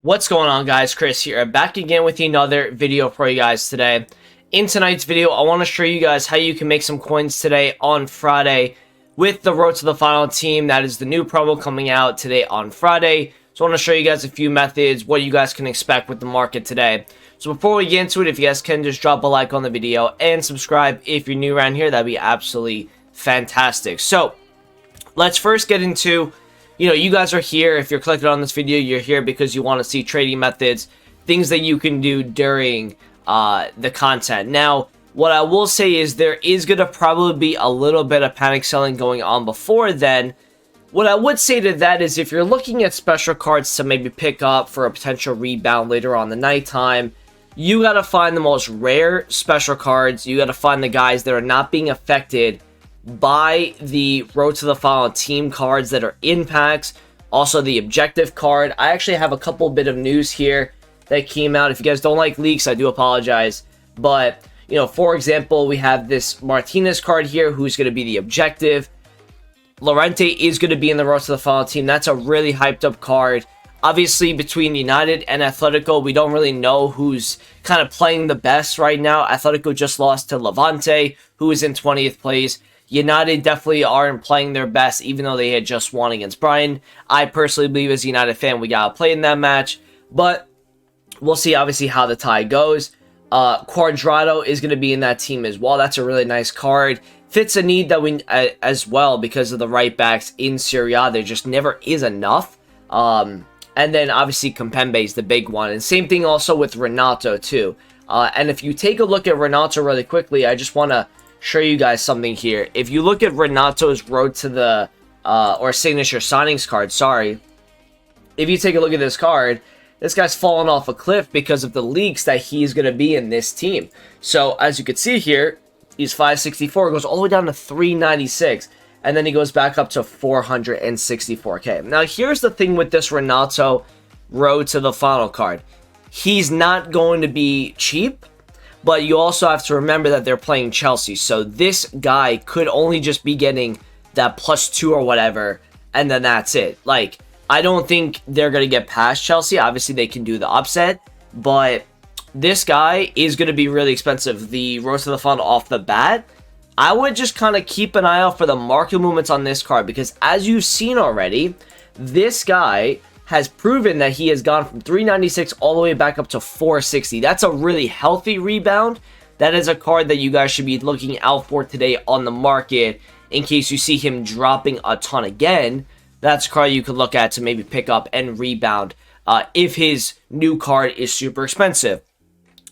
What's going on, guys? Chris here, back again with another video for you guys today. In tonight's video, I want to show you guys how you can make some coins today on Friday with the Road to the Final team. That is the new promo coming out today on Friday. So I want to show you guys a few methods, what you guys can expect with the market today. So before we get into it, if you guys can just drop a like on the video and subscribe if you're new around here, that'd be absolutely fantastic. So let's first get into, you guys are here. If you're clicking on this video, you're here because you want to see trading methods, things that you can do during the content. Now, what I will say is there is going to probably be a little bit of panic selling going on before then. What I would say to that is if you're looking at special cards to maybe pick up for a potential rebound later on the nighttime, you got to find the most rare special cards. You got to find the guys that are not being affected by the Road to the Final team cards that are in packs. Also the objective card. I actually have a couple bit of news here that came out. If you guys don't like leaks, I do apologize. But, for example, we have this Martinez card here who's going to be the objective. Llorente is going to be in the Road to the Final team. That's a really hyped up card. Obviously, between United and Atletico, we don't really know who's kind of playing the best right now. Atletico just lost to Levante, who is in 20th place. United definitely aren't playing their best, even though they had just won against Brighton. I personally believe as a United fan, we got to play in that match. But we'll see, obviously, how the tie goes. Cuadrado is going to be in that team as well. That's a really nice card. Fits a need that we, as well, because of the right backs in Serie A. There just never is enough. And then, obviously, Kimpembe is the big one. And same thing also with Renato, too. And if you take a look at Renato really quickly, I just want to show you guys something here. If you look at Renato's Road to the or signature signings card, sorry, if you take a look at this card, this guy's fallen off a cliff because of the leaks that he's going to be in this team. So as you can see here, he's 564, goes all the way down to 396, and then he goes back up to 464k. Now here's the thing with this Renato Road to the Final card. He's not going to be cheap, but you also have to remember that they're playing Chelsea. So this guy could only just be getting that +2 or whatever, and then that's it. Like, I don't think they're going to get past Chelsea. Obviously, they can do the upset, but this guy is going to be really expensive. The Road to the Final off the bat, I would just kind of keep an eye out for the market movements on this card, because as you've seen already, this guy has proven that he has gone from 396 all the way back up to 460. That's a really healthy rebound. That is a card that you guys should be looking out for today on the market in case you see him dropping a ton again. That's a card you could look at to maybe pick up and rebound if his new card is super expensive.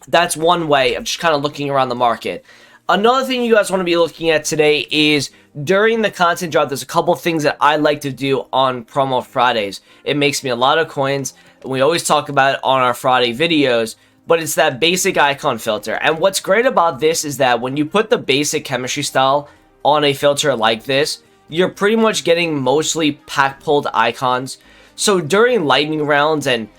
That's one way of just kind of looking around the market. Another thing you guys want to be looking at today is during the content drop, there's a couple of things that I like to do on Promo Fridays. It makes me a lot of coins, and we always talk about it on our Friday videos, but it's that basic icon filter. And what's great about this is that when you put the basic chemistry style on a filter like this, you're pretty much getting mostly pack-pulled icons. So during lightning rounds and,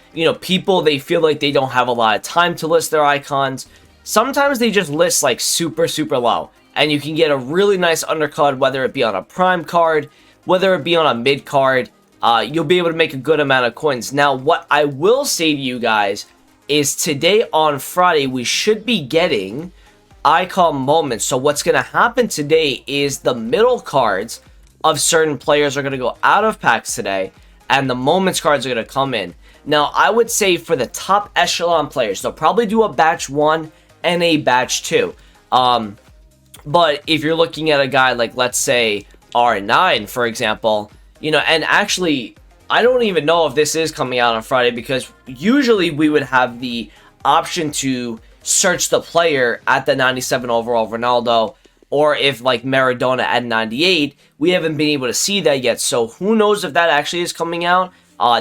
people, they feel like they don't have a lot of time to list their icons, sometimes they just list like super low, and you can get a really nice undercard, whether it be on a prime card, whether it be on a mid card. You'll be able to make a good amount of coins. Now, what I will say to you guys is today on Friday, we should be getting icon moments. So what's going to happen today is the middle cards of certain players are going to go out of packs today, and the moments cards are going to come in. Now, I would say for the top echelon players, they'll probably do a batch 1 and a batch 2. But if you're looking at a guy like, let's say, R9, for example, and actually, I don't even know if this is coming out on Friday, because usually we would have the option to search the player at the 97 overall Ronaldo, or if like Maradona at 98, we haven't been able to see that yet. So who knows if that actually is coming out.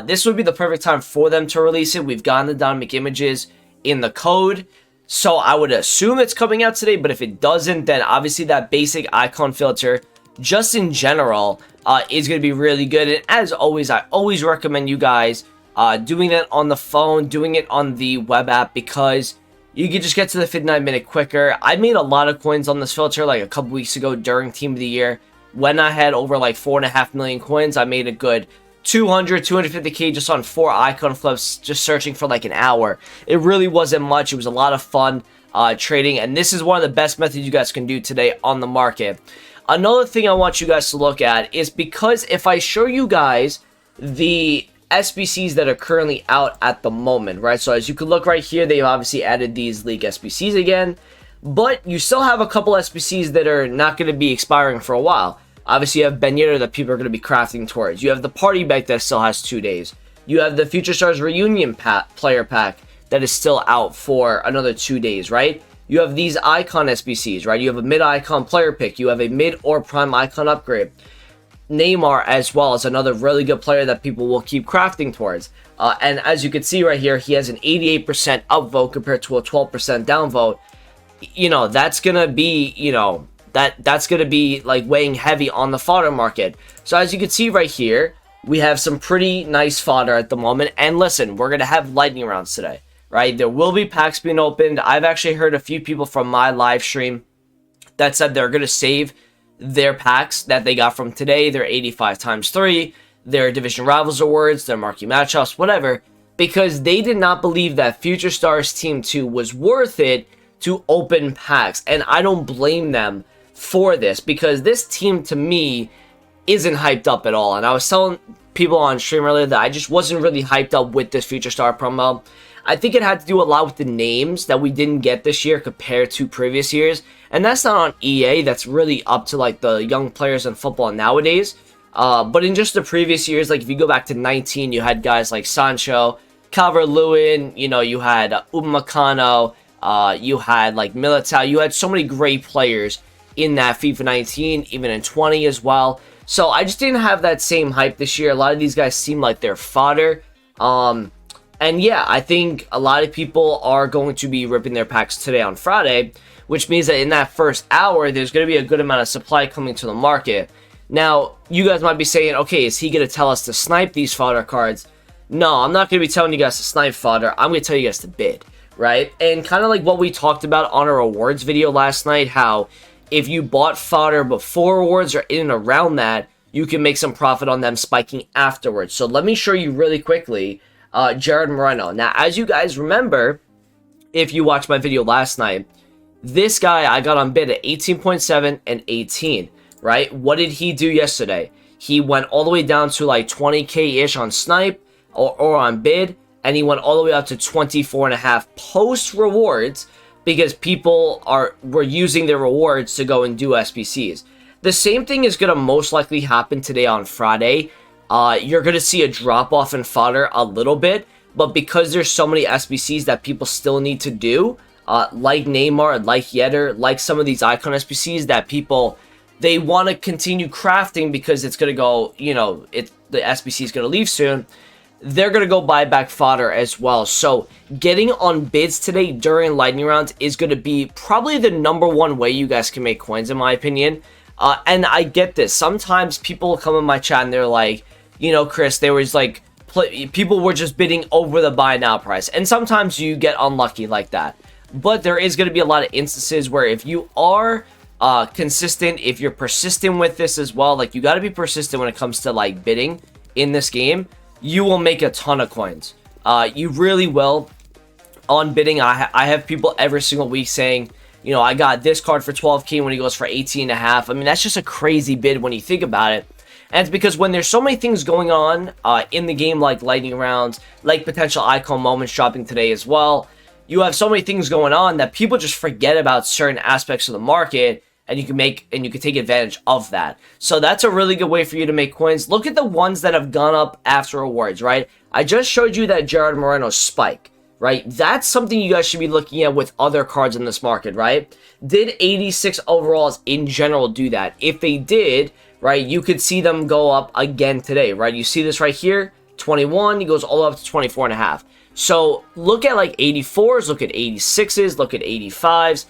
This would be the perfect time for them to release it. We've gotten the dynamic images in the code, so I would assume it's coming out today. But if it doesn't, then obviously that basic icon filter, just in general, is going to be really good. And as always, I always recommend you guys doing it on the phone, doing it on the web app, because you can just get to the 59-minute quicker. I made a lot of coins on this filter like a couple weeks ago during Team of the Year. When I had over like 4.5 million coins, I made a good 200, 250k just on 4 icon flips, just searching for like an hour. It really wasn't much. It was a lot of fun trading, and this is one of the best methods you guys can do today on the market. Another thing I want you guys to look at is, because if I show you guys the SBCs that are currently out at the moment, right? So as you can look right here, they've obviously added these league SBCs again, but you still have a couple SBCs that are not going to be expiring for a while. Obviously, you have Benito that people are going to be crafting towards. You have the Party Bag that still has 2 days. You have the Future Stars Reunion Player Pack that is still out for another 2 days, right? You have these Icon SBCs, right? You have a Mid-Icon Player Pick. You have a Mid or Prime Icon Upgrade. Neymar as well is another really good player that people will keep crafting towards. And as you can see right here, he has an 88% upvote compared to a 12% downvote. You know, that's going to be, you know, that's going to be like weighing heavy on the fodder market. So as you can see right here, we have some pretty nice fodder at the moment. And listen, we're going to have lightning rounds today, right? There will be packs being opened. I've actually heard a few people from my live stream that said they're going to save their packs that they got from today, their 85 times 3, their Division Rivals Awards, their marquee matchups, whatever, because they did not believe that Future Stars Team 2 was worth it to open packs. And I don't blame them for this, because this team to me isn't hyped up at all. And I was telling people on stream earlier that I just wasn't really hyped up with this Future Star promo. I think it had to do a lot with the names that we didn't get this year compared to previous years. And that's not on EA. That's really up to like the young players in football nowadays. But in just the previous years, like if you go back to 19, you had guys like Sancho, Calvert-Lewin, you know, you had Upamecano, you had like Militao. You had so many great players in that FIFA 19, even in 20 as well. So I just didn't have that same hype this year. A lot of these guys seem like they're fodder. And yeah, I think a lot of people are going to be ripping their packs today on Friday, which means that in that first hour, there's going to be a good amount of supply coming to the market. Now, you guys might be saying, okay, is he going to tell us to snipe these fodder cards? No, I'm not going to be telling you guys to snipe fodder. I'm going to tell you guys to bid, right? And kind of like what we talked about on our awards video last night, how if you bought fodder before awards or in and around that, you can make some profit on them spiking afterwards. So let me show you really quickly Gerard Moreno. Now, as you guys remember, if you watched my video last night, this guy I got on bid at 18.7 and 18, right? What did he do yesterday? He went all the way down to like 20k-ish on snipe or on bid, and he went all the way up to 24.5 post rewards, because people were using their rewards to go and do SBCs. The same thing is going to most likely happen today on Friday. You're going to see a drop-off in fodder a little bit, but because there's so many SBCs that people still need to do, like Neymar, like Yetter, like some of these Icon SBCs that people, they want to continue crafting because it's going to go, you know, the SBC is going to leave soon. They're going to go buy back fodder as well. So getting on bids today during lightning rounds is going to be probably the #1 way you guys can make coins, in my opinion. And I get this. Sometimes people will come in my chat and they're like, you know, Chris, there was like, people were just bidding over the buy now price. And sometimes you get unlucky like that. But there is going to be a lot of instances where if you are consistent, if you're persistent with this as well, like you got to be persistent when it comes to like bidding in this game, you will make a ton of coins. You really will. On bidding, I have people every single week saying, you know, I got this card for 12k when he goes for 18.5. I mean, that's just a crazy bid when you think about it. And it's because when there's so many things going on in the game, like lightning rounds, like potential icon moments dropping today as well, you have so many things going on that people just forget about certain aspects of the market, and you can take advantage of that. So that's a really good way for you to make coins. Look at the ones that have gone up after awards, right? I just showed you that Gerard Moreno spike, right? That's something you guys should be looking at with other cards in this market, right? Did 86 overalls in general do that? If they did, right, you could see them go up again today, right? You see this right here, 21, he goes all up to 24.5. So look at like 84s, look at 86s, look at 85s.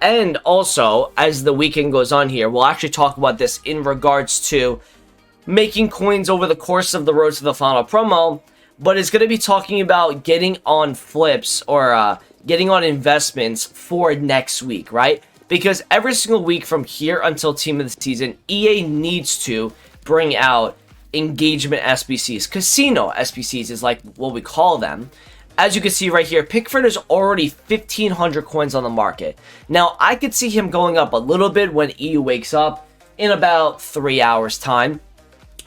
And also, as the weekend goes on here, we'll actually talk about this in regards to making coins over the course of the Road to the Final promo, but it's going to be talking about getting on flips or getting on investments for next week, right? Because every single week from here until Team of the Season, EA needs to bring out engagement SBCs. Casino SBCs is like what we call them. As you can see right here, Pickford is already 1,500 coins on the market. Now, I could see him going up a little bit when EU wakes up in about 3 hours time.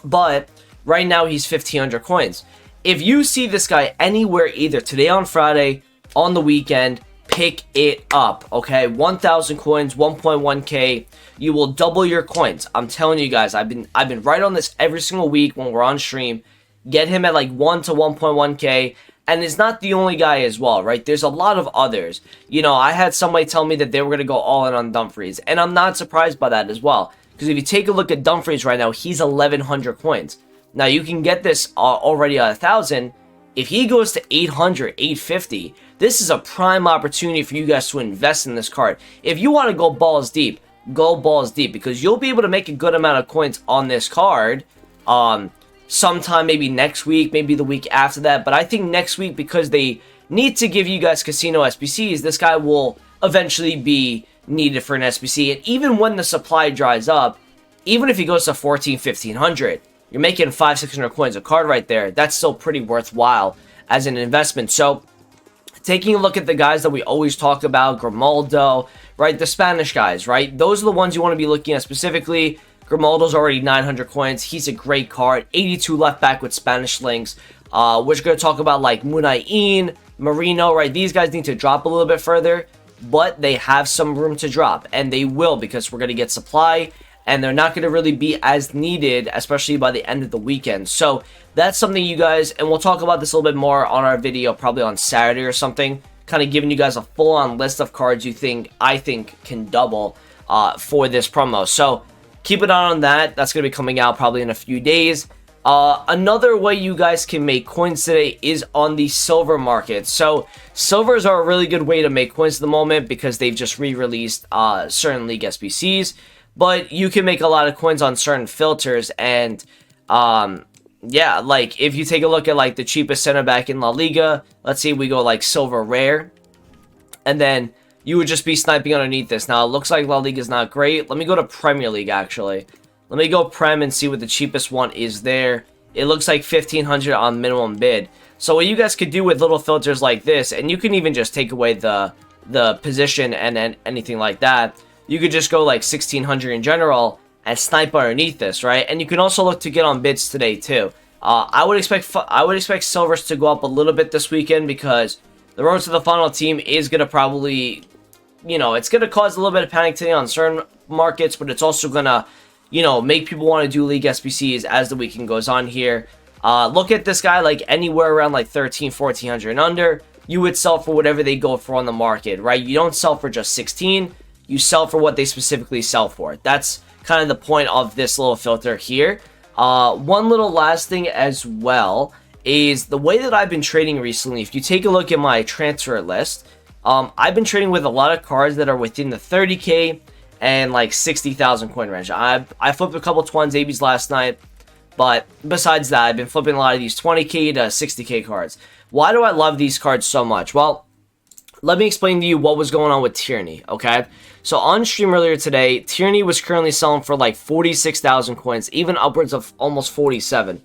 But right now, he's 1,500 coins. If you see this guy anywhere, either today on Friday, on the weekend, pick it up, okay? 1,000 coins, 1.1k. You will double your coins. I'm telling you guys, I've been right on this every single week when we're on stream. Get him at like 1 to 1.1k. And it's not the only guy as well, right? There's a lot of others. You know, I had somebody tell me that they were going to go all in on Dumfries. And I'm not surprised by that as well. Because if you take a look at Dumfries right now, he's 1,100 coins. Now, you can get this already at 1,000. If he goes to 800, 850, this is a prime opportunity for you guys to invest in this card. If you want to go balls deep, go balls deep. Because you'll be able to make a good amount of coins on this card. Sometime maybe next week, maybe the week after that. But I think next week, because they need to give you guys casino SBCs, this guy will eventually be needed for an SBC. And even when the supply dries up, even if he goes to 14, 1,500, you're making 500, 600 coins a card right there. That's still pretty worthwhile as an investment. So taking a look at the guys that we always talk about, Grimaldo, right? The Spanish guys, right? Those are the ones you want to be looking at specifically. Grimaldo's already 900 coins. He's a great card. 82 left back with Spanish links. We're going to talk about like Munain, Marino, right? These guys need to drop a little bit further, but they have some room to drop, and they will because we're going to get supply, and they're not going to really be as needed, especially by the end of the weekend. So that's something you guys, and we'll talk about this a little bit more on our video, probably on Saturday or something, kind of giving you guys a full-on list of cards I think can double for this promo. So keep an eye on that. That's going to be coming out probably in a few days. Another way you guys can make coins today is on the silver market. So silvers are a really good way to make coins at the moment because they've just re-released certain league SBCs. But you can make a lot of coins on certain filters. And yeah, like if you take a look at like the cheapest center back in La Liga, let's say we go like silver rare, and then you would just be sniping underneath this. Now, it looks like La Liga is not great. Let me go to Premier League, actually. Let me go Prem and see what the cheapest one is there. It looks like 1,500 on minimum bid. So what you guys could do with little filters like this, and you can even just take away the position and anything like that. You could just go like 1,600 in general and snipe underneath this, right? And you can also look to get on bids today, too. I would expect silvers to go up a little bit this weekend because the road to the final team is going to probably, you know, it's going to cause a little bit of panic today on certain markets, but it's also going to, you know, make people want to do league SBCs as the weekend goes on here. Look at this guy, like anywhere around like 13, 1400 and under, you would sell for whatever they go for on the market, right? You don't sell for just 16, you sell for what they specifically sell for. That's kind of the point of this little filter here. One little last thing as well is the way that I've been trading recently. If you take a look at my transfer list, I've been trading with a lot of cards that are within the 30k and like 60,000 coin range. I flipped a couple twins ABs last night, but besides that, I've been flipping a lot of these 20k to 60k cards. Why do I love these cards so much? Well, let me explain to you what was going on with Tyranny, okay? So on stream earlier today, Tyranny was currently selling for like 46,000 coins, even upwards of almost 47.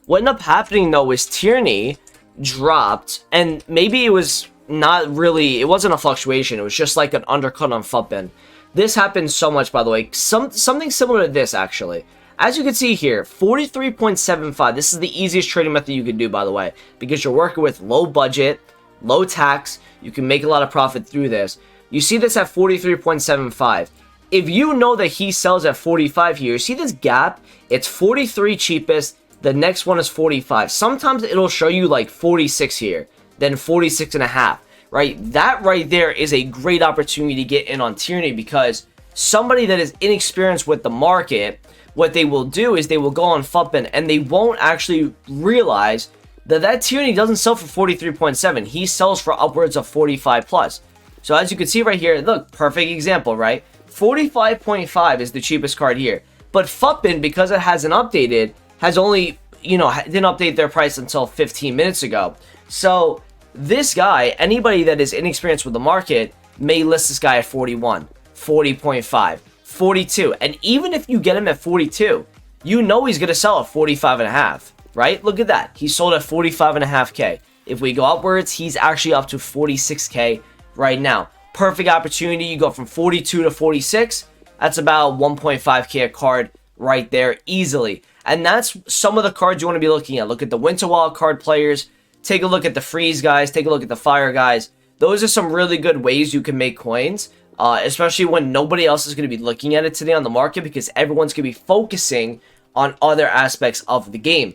What ended up happening though is Tyranny dropped, and maybe it was not really, it wasn't a fluctuation, it was just like an undercut on Futbin. This happens so much, by the way. Something similar to this, actually. As you can see here, 43.75. This is the easiest trading method you can do, by the way, because you're working with low budget, low tax. You can make a lot of profit through this. You see this at 43.75. If you know that he sells at 45 here, you see this gap? It's 43 cheapest. The next one is 45. Sometimes it'll show you like 46 here, then 46 and a half. Right, that right there is a great opportunity to get in on Tyranny, because somebody that is inexperienced with the market, what they will do is they will go on Futbin and they won't actually realize that Tyranny doesn't sell for 43.7. He sells for upwards of 45 plus. So as you can see right here, look, perfect example, right? 45.5 is the cheapest card here. But Futbin, because it hasn't updated, has only, you know, didn't update their price until 15 minutes ago. So this guy, anybody that is inexperienced with the market, may list this guy at 41, 40.5, 42. And even if you get him at 42, you know he's going to sell at 45.5, right? Look at that. He sold at 45.5K. If we go upwards, he's actually up to 46K right now. Perfect opportunity. You go from 42 to 46. That's about 1.5K a card right there easily. And that's some of the cards you want to be looking at. Look at the Winter Wild card players. Take a look at the Freeze guys. Take a look at the Fire guys. Those are some really good ways you can make coins, especially when nobody else is going to be looking at it today on the market because everyone's going to be focusing on other aspects of the game.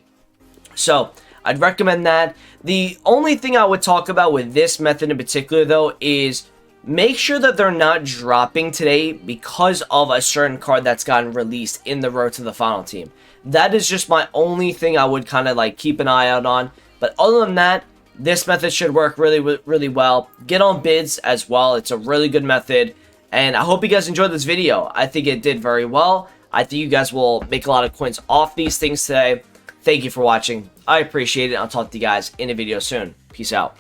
So I'd recommend that. The only thing I would talk about with this method in particular, though, is make sure that they're not dropping today because of a certain card that's gotten released in the Road to the Final team. That is just my only thing I would kind of like keep an eye out on. But other than that, this method should work really well. Get on bids as well. It's a really good method. And I hope you guys enjoyed this video. I think it did very well. I think you guys will make a lot of coins off these things today. Thank you for watching. I appreciate it. I'll talk to you guys in a video soon. Peace out.